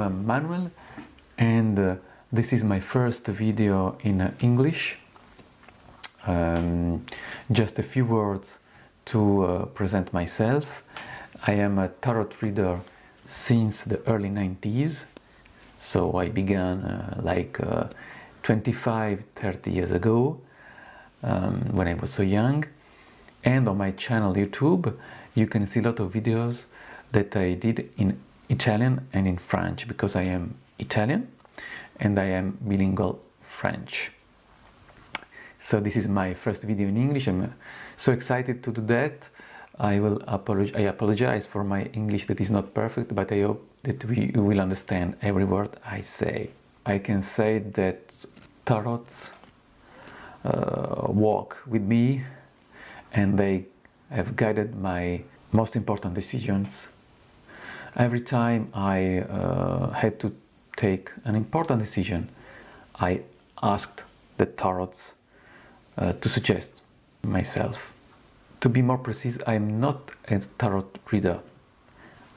am Manuel, and this is my first video in English. Just a few words to present myself. I am a tarot reader since the early 90s, so I began 25-30 years ago, when I was so young. And on my channel YouTube you can see a lot of videos that I did in Italian and in French, because I am Italian and I am bilingual French. So this is my first video in English. I'm so excited to do that. I apologize for my English that is not perfect, but I hope that you will understand every word I say. I can say that tarots walk with me, and they have guided my most important decisions. Every time I had to take an important decision, I asked the tarots to suggest myself. To be more precise, I am not a tarot reader.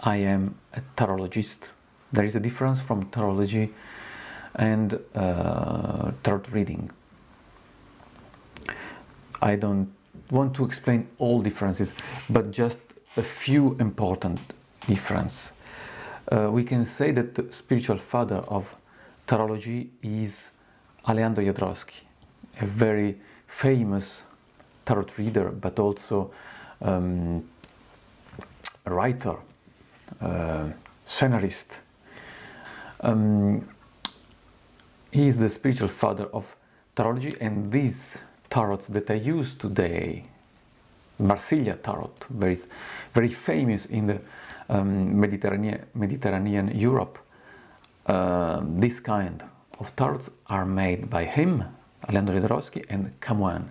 I am a tarologist. There is a difference from tarology and tarot reading. I don't want to explain all differences, but just a few important differences. We can say that the spiritual father of tarology is Alejandro Jodorowsky, a very famous tarot reader, but also a writer, scenarist. He is the spiritual father of tarology, and these tarots that I use today, Marsiglia tarot, very famous in the Mediterranean Europe. This kind of tarots are made by him, Alejandro Jodorowsky, and Camoin.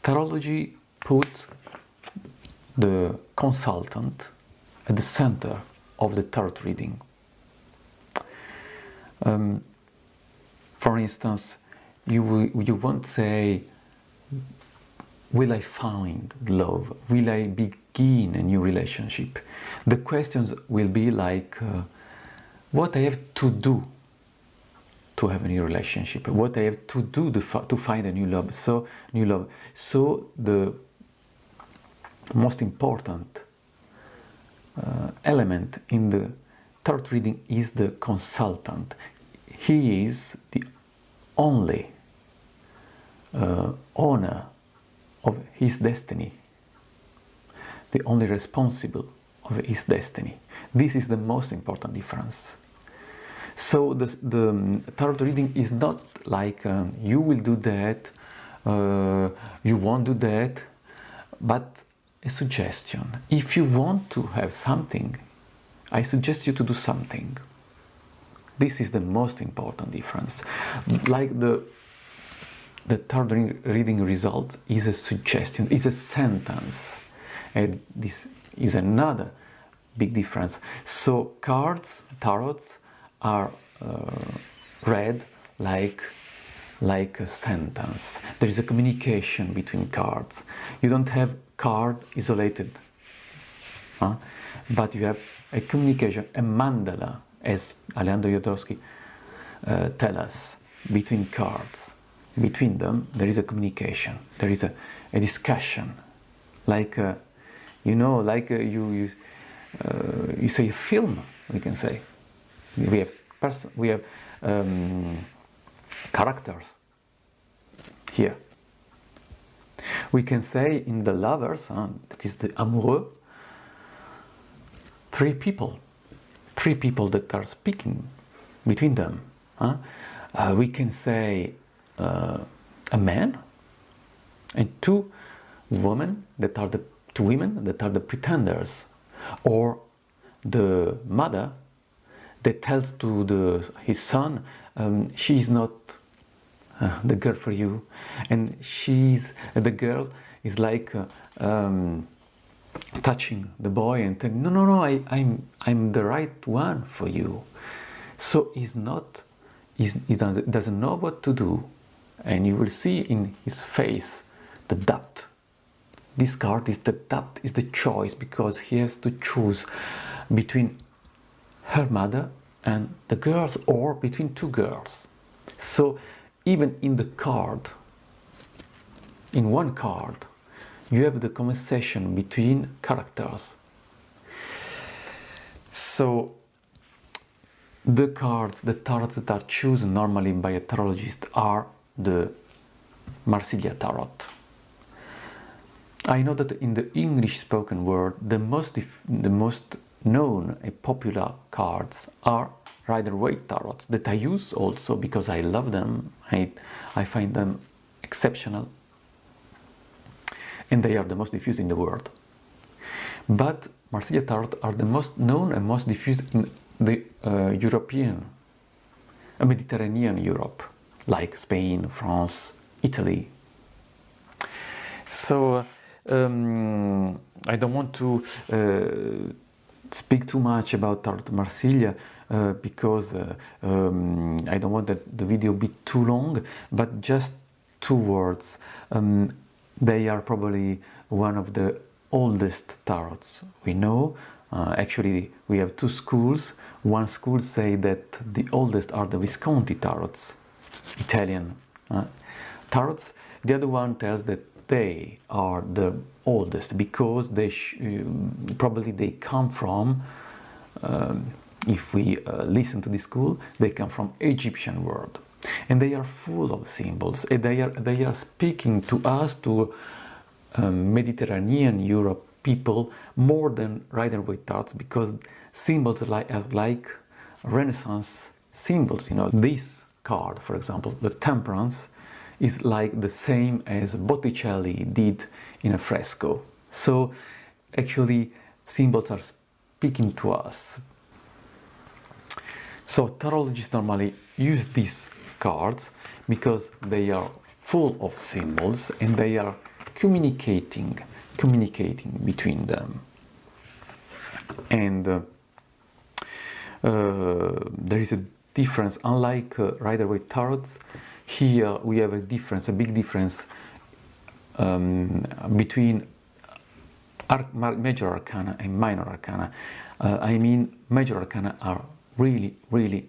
Tarology put the consultant at the center of the tarot reading. For instance, you won't say, will I find love? Will I begin a new relationship? The questions will be like, what I have to do to have a new relationship, what I have to do to find a new love. So the most important element in the tarot reading is the consultant. He is the only owner of his destiny, the only responsible of his destiny. This is the most important difference. So the tarot reading is not like you will do that, you won't do that, but a suggestion. If you want to have something, I suggest you to do something. This is the most important difference. Like the tarot reading result is a suggestion, is a sentence, and this is another big difference. So cards, tarots, are read like a sentence. There is a communication between cards. You don't have card isolated, but you have a communication, a mandala, as Alejandro Jodorowsky tells us, between cards. Between them there is a communication, there is a discussion, like you say a film, we can say. We have characters here. We can say in the lovers, that is the amoureux, three people that are speaking between them. We can say a man and two women that are the pretenders, or the mother that tells to his son, she is not the girl for you, and the girl is like touching the boy and telling, no, I'm the right one for you. So he doesn't know what to do, and you will see in his face the doubt, this card is that is the choice, because he has to choose between her mother and the girls, or between two girls. So even in the card, in one card, you have the conversation between characters. So the cards, the tarots that are chosen normally by a tarologist are the Marsiglia Tarot. I know that in the English spoken world, the most known and popular cards are Rider-Waite Tarots, that I use also because I love them. I find them exceptional, and they are the most diffused in the world. But Marsiglia Tarot are the most known and most diffused in the Mediterranean Europe, like Spain, France, Italy. So I don't want to speak too much about Tarot Marsiglia because I don't want that the video be too long, but just two words. They are probably one of the oldest tarots we know. Actually, we have two schools. One school say that the oldest are the Visconti tarots, Italian tarots. The other one tells that they are the oldest because they probably they come from, if we listen to this school, they come from Egyptian world, and they are full of symbols, and they are speaking to us, to Mediterranean Europe people, more than Rider-Waite tarots, because symbols like Renaissance symbols. You know, this card, for example, the Temperance, is like the same as Botticelli did in a fresco. So actually symbols are speaking to us. So tarologists normally use these cards because they are full of symbols and they are communicating between them. And there is a difference, unlike Rider-Waite tarots. Here we have a big difference between major arcana and minor arcana. I mean, major arcana are really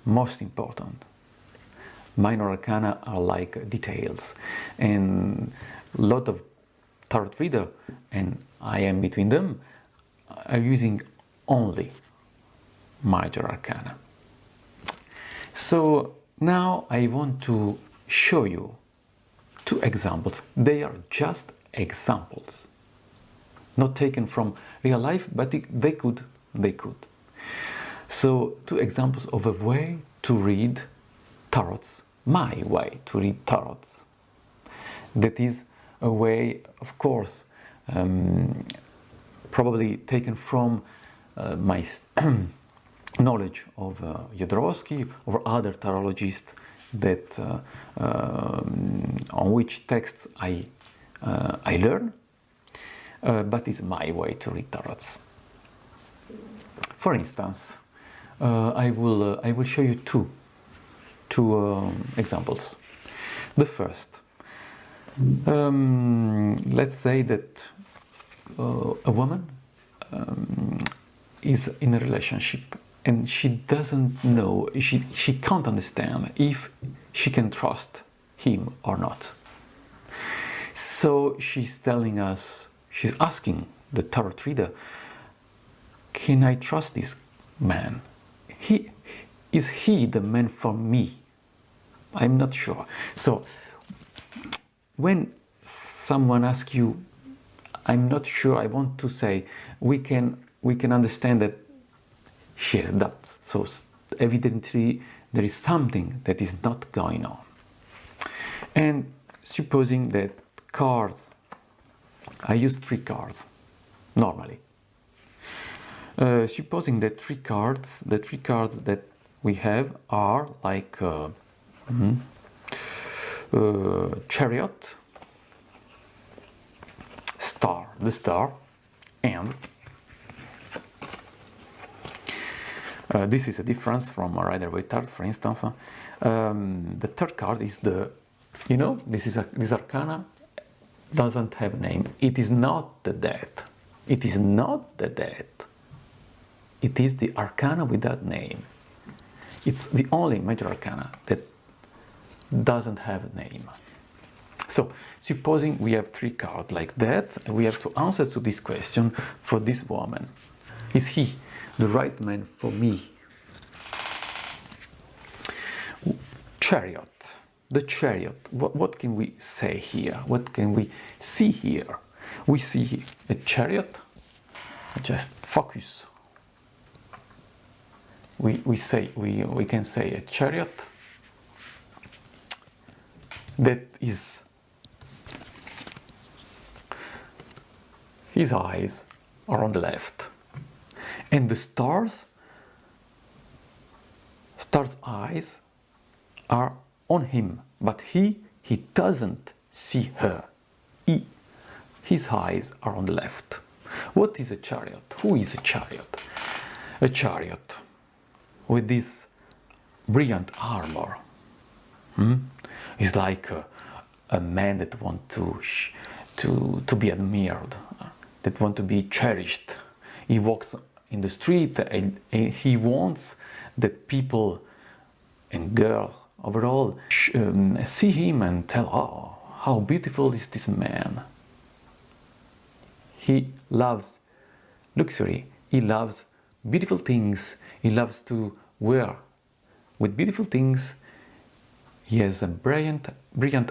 most important. Minor arcana are like details, and a lot of tarot reader, and I am between them, are using only major arcana. So now I want to show you two examples. They are just examples, not taken from real life, but they could. So two examples of a way to read tarots, my way to read tarots. That is a way, of course, probably taken from my knowledge of Jodorowsky or other tarologists that on which texts I learn, but it's my way to read tarots. For instance, I will show you two examples. The first, let's say that a woman is in a relationship and she doesn't know, she can't understand if she can trust him or not. So she's asking the tarot reader, can I trust this man? Is he the man for me? I'm not sure. So when someone asks you, I'm not sure, I want to say, we can understand that she has doubt. So evidently there is something that is not going on. And supposing that cards, I use 3 cards normally. Supposing that the 3 cards that we have are like Chariot, the star, and this is a difference from a Rider-Waite Tarot, for instance. The third card is this arcana doesn't have a name. It is not the death. It is not the death. It is the arcana without name. It's the only major arcana that doesn't have a name. So, supposing we have 3 cards like that, and we have to answer to this question for this woman. Is he the right man for me? Chariot. The Chariot. What can we say here? What can we see here? We see a chariot. Just focus. We can say a chariot that is, his eyes are on the left, and the stars' eyes are on him, but he doesn't see her. His eyes are on the left. What is a chariot? Who is a chariot? A chariot with this brilliant armor is like a man that wants to be admired, that wants to be cherished. He walks in the street and he wants that people and girls overall see him and tell, oh, how beautiful is this man. He loves luxury, he loves beautiful things, he loves to wear with beautiful things. He has a brilliant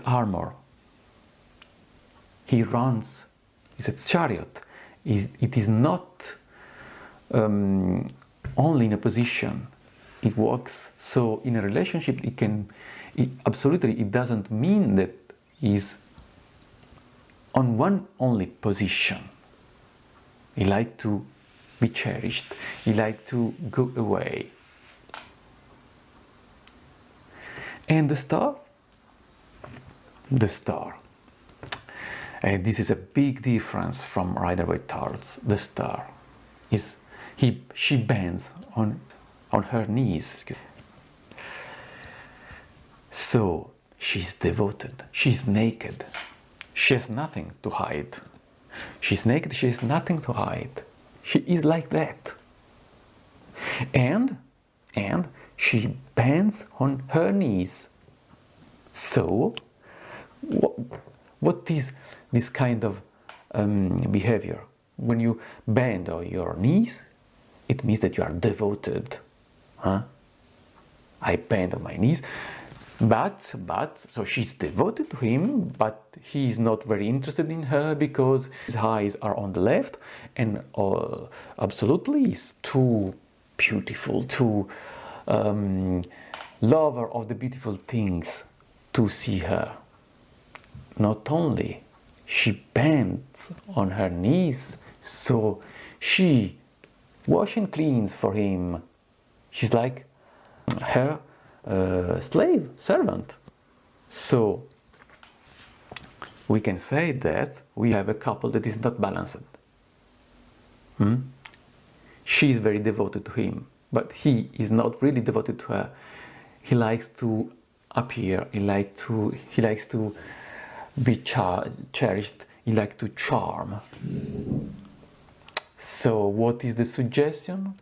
armor. He runs, he's a chariot. It is not only in a position, it works. So in a relationship, it doesn't mean that he's on one only position. He likes to be cherished. He likes to go away. And the star? The star. And this is a big difference from Rider-Waite Tarot. The star is, she bends on her knees. So she's devoted, she's naked, she has nothing to hide. She's naked, she has nothing to hide. She is like that. And she bends on her knees. So, what is this kind of behavior? When you bend on your knees, it means that you are devoted. Huh? I bend on my knees. But, so she's devoted to him, but he is not very interested in her because his eyes are on the left, and absolutely is too beautiful, too lover of the beautiful things to see her. Not only she bends on her knees, so she wash and cleans for him. She's like her slave, servant. So we can say that we have a couple that is not balanced. She is very devoted to him, but he is not really devoted to her. He likes to appear, he likes to be cherished, he likes to charm. So what is the suggestion?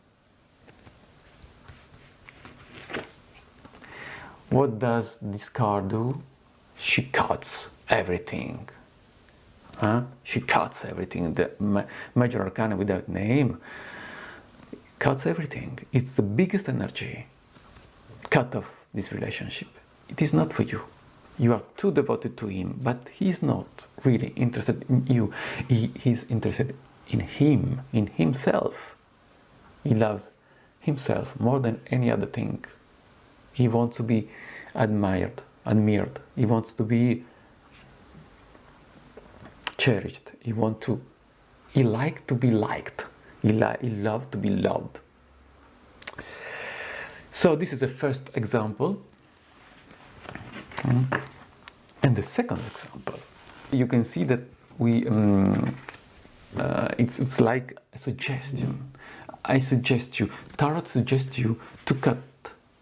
What does this card do? She cuts everything. She cuts everything. The major arcana without name cuts everything. It's the biggest energy. Cut off this relationship. It is not for you. You are too devoted to him, but he is not really interested in you. He is interested in him, in himself. He loves himself more than any other thing. He wants to be admired. He wants to be cherished. He likes to be liked. He loves to be loved. So this is the first example. And the second example, you can see that it's like a suggestion. Tarot suggests you to cut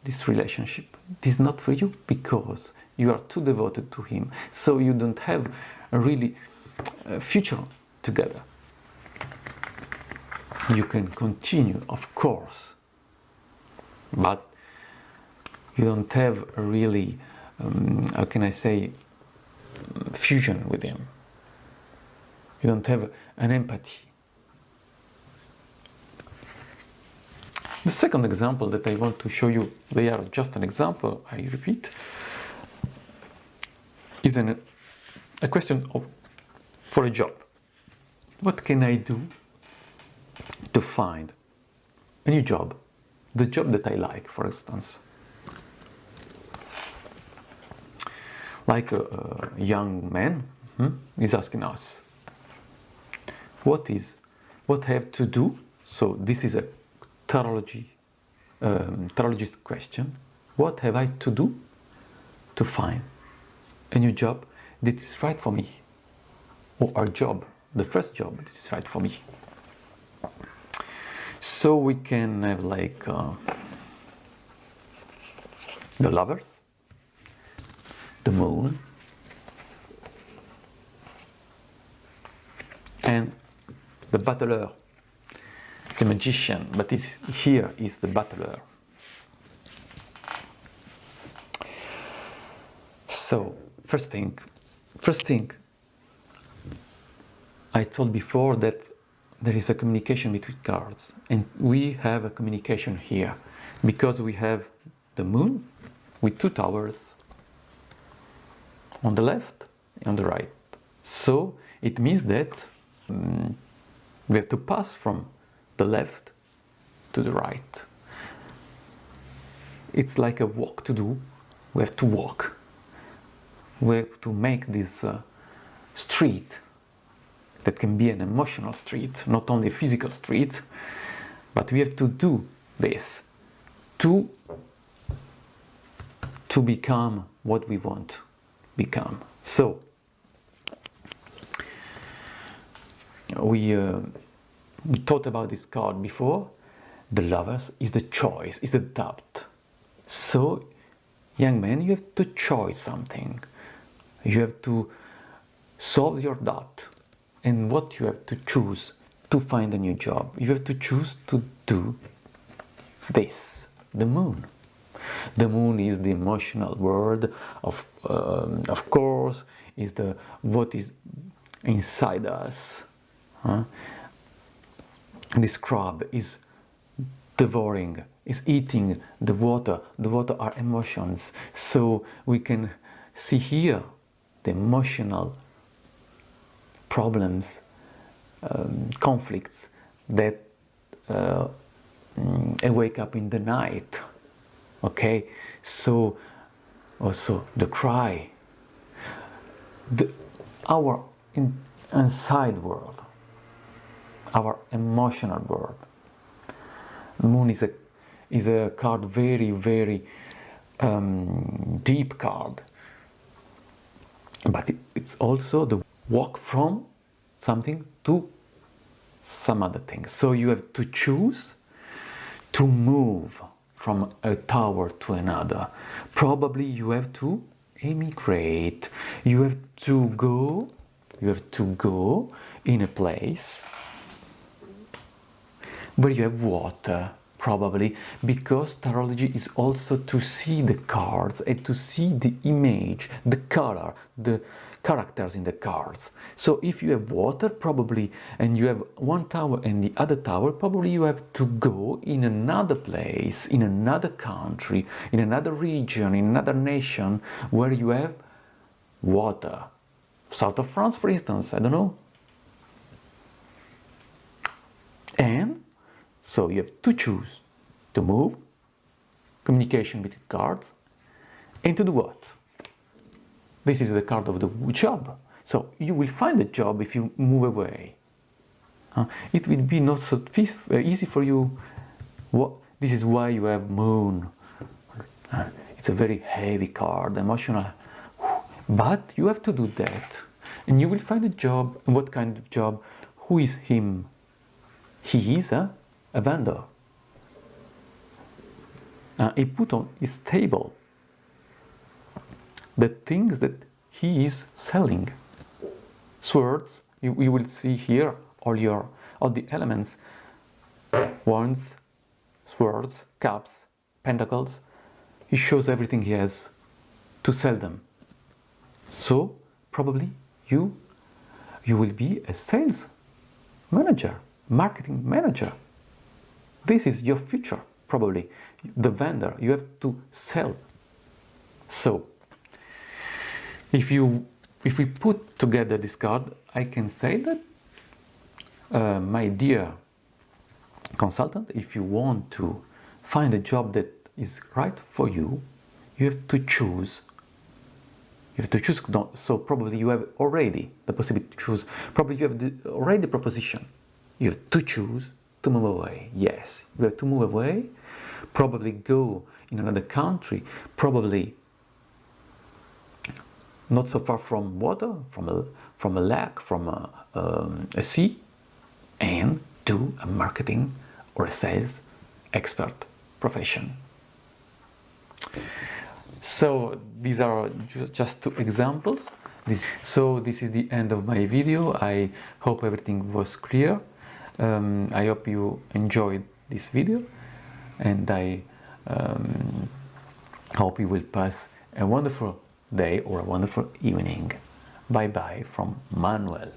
this relationship. It is not for you because you are too devoted to him. So you don't have really future together. You can continue, of course, but you don't have a really, how can I say, fusion with him. You don't have an empathy. The second example that I want to show you, they are just an example, I repeat, is a question of, for a job. What can I do to find a new job? The job that I like, for instance. Like a young man is asking us, what I have to do? So this is a tarologist question. What have I to do to find a new job that is right for me? Or a job, the first job that is right for me. So we can have like the Lovers, the Moon, and the Battler, the Magician, but here is the Battler. So first thing, I told before that there is a communication between cards, and we have a communication here because we have the Moon with two towers on the left and on the right. So it means that we have to pass from the left to the right. It's like a walk to do. We have to walk. We have to make this street that can be an emotional street, not only a physical street, but we have to do this to become what we want to become. So we thought about this card before. The Lovers is the choice, is the doubt. So, young man, you have to choose something. You have to solve your doubt. And what you have to choose to find a new job? You have to choose to do this, the Moon. The Moon is the emotional world of course, is the what is inside us. This crab is devouring, is eating the water. The water are emotions. So we can see here the emotional problems, conflicts that wake up in the night. Okay, so also the cry, our inside world, our emotional world. The Moon is a card, very, very deep card, but it's also the walk from something to some other thing. So you have to choose to move from a tower to another. Probably you have to emigrate. You have to go in a place where you have water, probably, because tarology is also to see the cards and to see the image, the color, the characters in the cards. So if you have water, probably, and you have one tower and the other tower, probably you have to go in another place, in another country, in another region, in another nation where you have water. South of France, for instance, I don't know. And so you have to choose to move, communication between cards, and to do what? This is the card of the job. So you will find a job if you move away. It will be not so easy for you. This is why you have Moon. It's a very heavy card, emotional. But you have to do that. And you will find a job. And what kind of job? Who is him? He is a vendor. He put on his table the things that he is selling. swords, you will see here all the elements: wands, swords, cups, pentacles. He shows everything he has to sell them. So probably you will be a sales manager, marketing manager. This is your future, probably. The vendor, you have to sell. So if we put together this card, I can say that, my dear consultant, if you want to find a job that is right for you, you have to choose. You have to choose. So probably you have already the possibility to choose. Probably you have already the proposition. You have to choose to move away. Yes, you have to move away. Probably go in another country. Probably not so far from water, from a lake, from a sea, and do a marketing or a sales expert profession. So these are just two examples. This is the end of my video. I hope everything was clear. I hope you enjoyed this video, and I hope you will pass a wonderful day or a wonderful evening. Bye bye from Manuel.